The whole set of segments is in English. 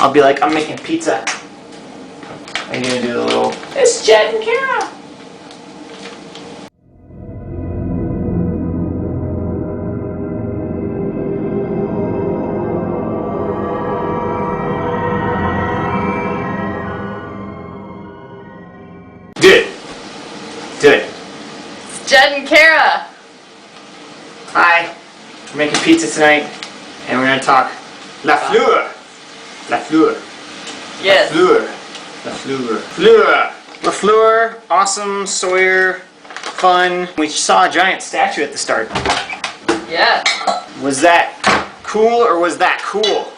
I'll be like, I'm making pizza. I'm gonna do the little, it's Jed and Cara. Do it. It's Jed and Cara. Hi. We're making pizza tonight, and we're gonna talk La Fleur. La Fleur. Yes. La Fleur. Fleur. La Fleur. Awesome. Sawyer. Fun. We saw a giant statue at the start. Yeah. Was that cool or was that cool?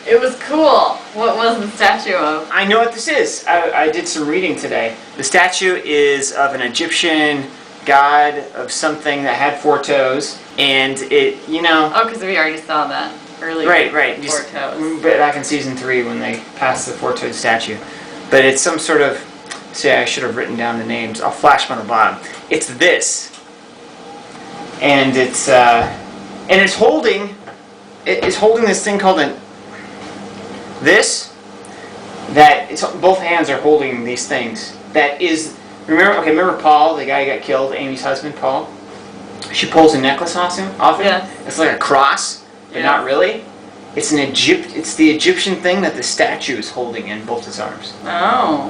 It was cool. What was the statue of? I know what this is. I did some reading today. The statue is of an Egyptian god of something that had 4 toes, and it, you know... Oh, because we already saw that earlier. Right. 4 toes. Back in season 3 when they passed the 4-toed statue. But it's some sort of... See, I should have written down the names. I'll flash them on the bottom. It's this. And it's holding... It's holding this thing called an... This, that it's, both hands are holding these things. That is, remember Paul, the guy who got killed, Amy's husband, Paul? She pulls a necklace off him. Yeah. It's like a cross, but not really. It's it's the Egyptian thing that the statue is holding in both his arms. Oh.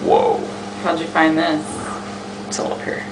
Whoa. How'd you find this? It's all up here.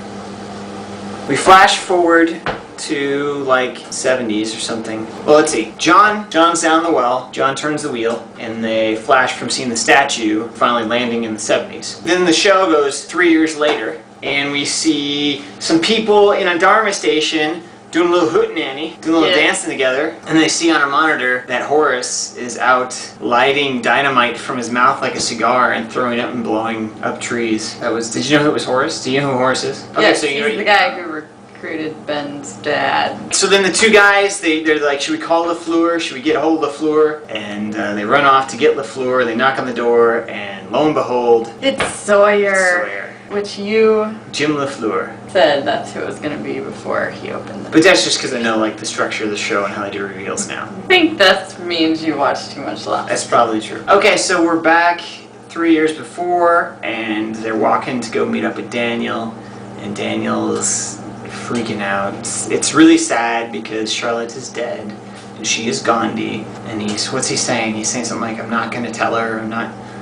We flash forward to like 70s or something. Well, let's see. John's down the well. John turns the wheel, and they flash from seeing the statue finally landing in the 70s. Then the show goes 3 years later, and we see some people in a Dharma station doing a little hootenanny, doing a little dancing together, and they see on a monitor that Horace is out lighting dynamite from his mouth like a cigar and throwing it up and blowing up trees. Did you know who it was Horace? Do you know who Horace is? Okay, yes, so he's the guy who recruited Ben's dad. So then the two guys, they're like, should we call LaFleur? Should we get a hold of LaFleur? And they run off to get LaFleur. They knock on the door, and lo and behold, it's Sawyer. Which you Jim LaFleur said that's who it was going to be before he opened it. But that's just because I know like the structure of the show and how they do reveals now. I think that means you watch too much Lost. That's probably true. Okay, so we're back 3 years before, and they're walking to go meet up with Daniel, and Daniel's freaking out. It's really sad because Charlotte is dead, and she is Gandhi, and what's he saying? He's saying something like, I'm not going to tell her,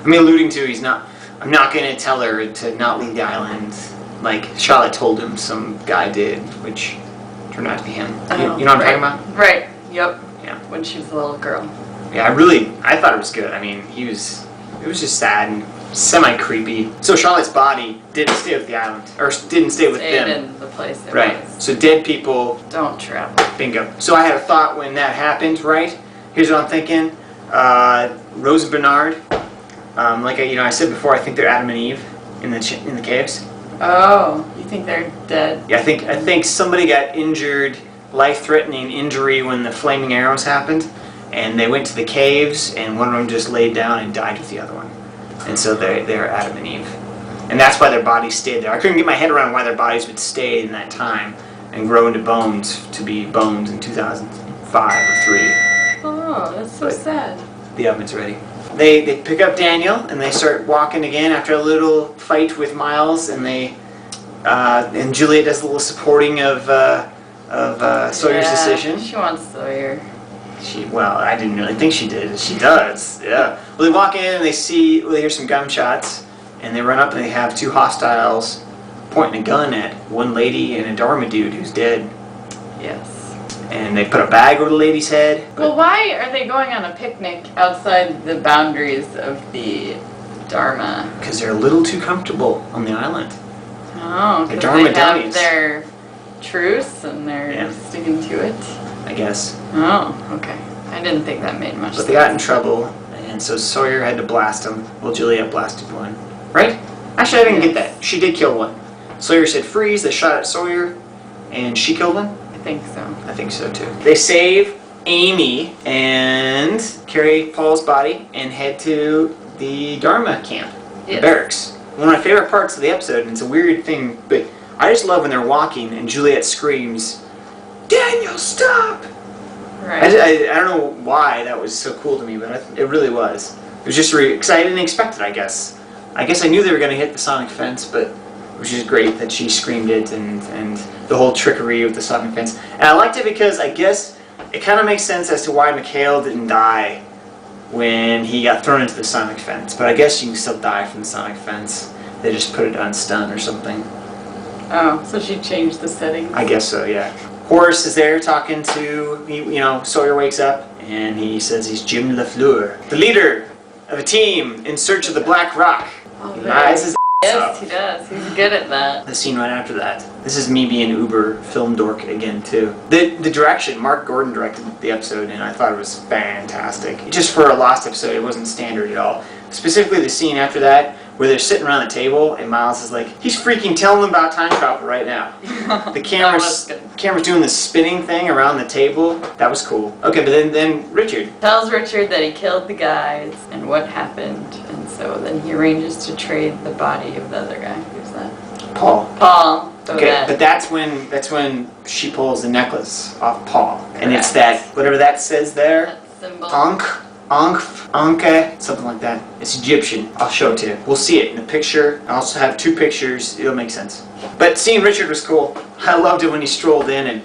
alluding to I'm not going to tell her to not leave the island, like Charlotte told him some guy did, which turned out to be him. You know what I'm talking about? Right, yep. Yeah. When she was a little girl. Yeah, I thought it was good. I mean, it was just sad and semi-creepy. So Charlotte's body didn't stay with the island, or didn't stay with them. Stayed in the place it Right, was. so dead people don't travel. Bingo. So I had a thought when that happened, right? Here's what I'm thinking. Rose and Bernard. Like I said before, I think they're Adam and Eve in the caves. Oh, you think they're dead? Yeah, I think somebody got injured, life-threatening injury when the flaming arrows happened, and they went to the caves, and one of them just laid down and died with the other one, and so they're Adam and Eve, and that's why their bodies stayed there. I couldn't get my head around why their bodies would stay in that time and grow into bones to be bones in 2005 or 3. Oh, that's so sad. The oven's ready. They pick up Daniel and they start walking again after a little fight with Miles, and and Juliet does a little supporting of Sawyer's decision. She wants Sawyer. Well, I didn't really think she did. She does. Yeah. Well, they walk in and they hear some gunshots, and they run up and they have 2 hostiles pointing a gun at one lady and a Dharma dude who's dead. Yes. And they put a bag over the lady's head. Well, why are they going on a picnic outside the boundaries of the Dharma? Because they're a little too comfortable on the island. Oh, because they have their truce and they're sticking to it? I guess. Oh, okay. I didn't think that made much sense. But they got in trouble, and so Sawyer had to blast them. Well, Juliet blasted one. Right? Actually, I didn't get that. She did kill one. Sawyer said freeze, they shot at Sawyer, and she killed one? I think so. I think so too. They save Amy and carry Paul's body and head to the Dharma camp, the barracks. One of my favorite parts of the episode, and it's a weird thing, but I just love when they're walking and Juliet screams, Daniel, stop! Right. I don't know why that was so cool to me, but it really was. It was just because I didn't expect it, I guess. I guess I knew they were going to hit the sonic fence, but it was just great that she screamed it and the whole trickery of the sonic fence. And I liked it because I guess it kind of makes sense as to why Mikhail didn't die when he got thrown into the sonic fence. But I guess you can still die from the sonic fence. They just put it on stun or something. Oh, so she changed the settings? I guess so, yeah. Horace is there talking to, Sawyer wakes up and he says he's Jim LaFleur, the leader of a team in search of the Black Rock. He lies his Yes, off. he does. He's good at that. The scene right after that. This is me being uber film dork again too. The direction, Mark Gordon directed the episode and I thought it was fantastic. Just for a Lost episode, it wasn't standard at all. Specifically the scene after that, where they're sitting around the table and Miles is like, he's freaking telling them about time travel right now. The camera's doing this spinning thing around the table. That was cool. Okay, but then Richard tells Richard that he killed the guys and what happened, and so then he arranges to trade the body of the other guy. Who's that? Paul. Paul. So Okay, but that's when she pulls the necklace off Paul. And it's that, whatever that says there, that symbol. Anke, something like that. It's Egyptian. I'll show it to you. We'll see it in a picture. I also have 2 pictures. It'll make sense. But seeing Richard was cool. I loved it when he strolled in and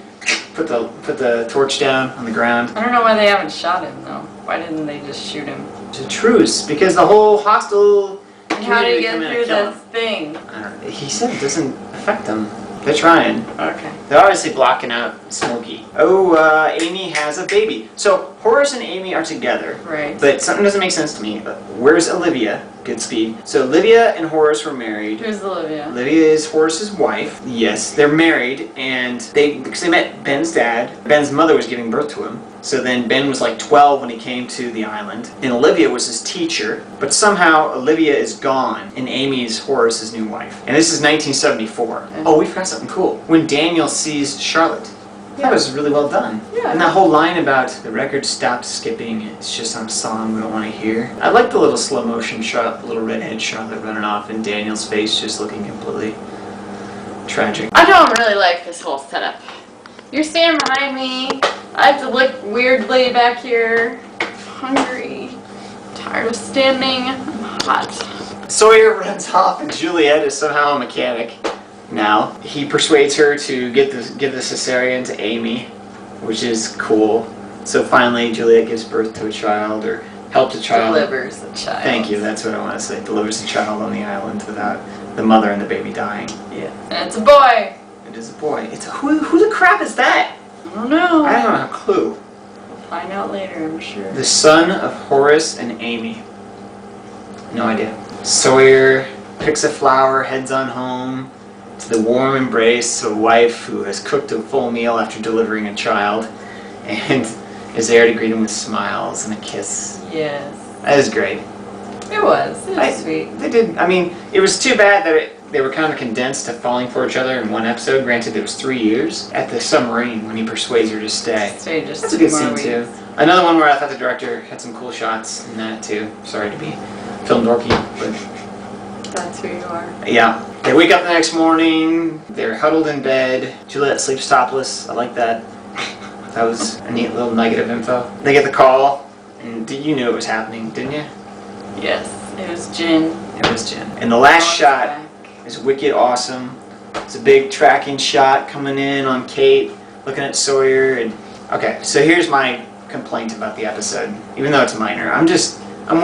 put the torch down on the ground. I don't know why they haven't shot him though. Why didn't they just shoot him? It's a truce because the whole hostile And how did he get community through come in and this thing? kill him. I don't know. He said it doesn't affect them. They're trying. Okay. They're obviously blocking out Smokey. Oh, Amy has a baby. So Horace and Amy are together. Right. But something doesn't make sense to me. Where's Olivia? Goodspeed. So Olivia and Horace were married. Who's Olivia? Olivia is Horace's wife. Yes, they're married, and because they met Ben's dad. Ben's mother was giving birth to him. So then Ben was like 12 when he came to the island. And Olivia was his teacher, but somehow Olivia is gone, and Amy is Horace's new wife. And this is 1974. Okay. Oh, we forgot something cool. When Daniel sees Charlotte. That was really well done. Yeah. And that whole line about the record stopped skipping, it's just on a song we don't want to hear. I like the little slow motion shot, the little redhead Charlotte running off, and Daniel's face just looking completely tragic. I don't really like this whole setup. You're standing behind me. I have to look weirdly back here. I'm hungry. Tired of standing. I'm hot. Sawyer runs off, and Juliet is somehow a mechanic. Now, he persuades her to give the cesarean to Amy, which is cool. So finally, Juliet gives birth to a child, or helps a child. Delivers a child. Thank you, that's what I want to say. Delivers a child on the island without the mother and the baby dying. Yeah. And it's a boy. It is a boy. It's a, who the crap is that? I don't know. I don't have a clue. We'll find out later, I'm sure. The son of Horace and Amy. No idea. Sawyer picks a flower, heads on home to the warm embrace of a wife who has cooked a full meal after delivering a child and is there to greet him with smiles and a kiss. Yes. That is great. It was. It was sweet. They did. I mean, it was too bad that they were kind of condensed to falling for each other in one episode. Granted, it was 3 years at the submarine when he persuades her to stay. Stay just That's a good 2 more scene weeks. too. Another one where I thought the director had some cool shots in that too. Sorry to be film dorky, but That's who you are. yeah. They wake up the next morning. They're huddled in bed. Juliet sleeps topless. I like that. That was a neat little negative info. They get the call, and you knew it was happening, didn't you? Yes. It was Jin. It was Jen. And the last Paul's shot back. is wicked awesome. It's a big tracking shot coming in on Kate, looking at Sawyer. And okay, so here's my complaint about the episode. Even though it's minor, I'm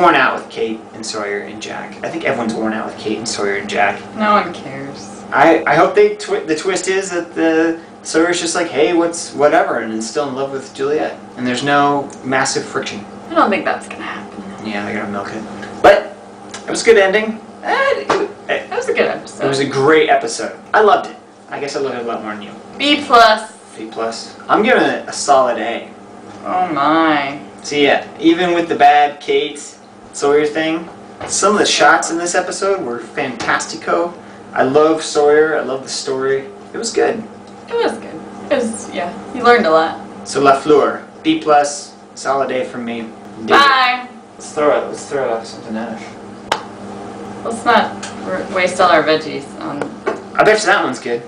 worn out with Kate and Sawyer and Jack. I think everyone's worn out with Kate and Sawyer and Jack. No one cares. I hope the twist is that Sawyer's just like, hey, whatever, and is still in love with Juliet. And there's no massive friction. I don't think that's gonna happen. Yeah, they're gonna milk it. But it was a good ending. It was a good episode. It was a great episode. I loved it. I guess I loved it a lot more than you. B+. B+. I'm giving it a solid A. Oh my. So yeah, even with the bad Kate Sawyer thing, some of the shots in this episode were fantastico. I love Sawyer. I love the story. It was good. It was good. It was, yeah. You learned a lot. So La Fleur, B+, solid A from me. Bye. Let's throw it off something else. Let's not waste all our veggies on I bet you that one's good.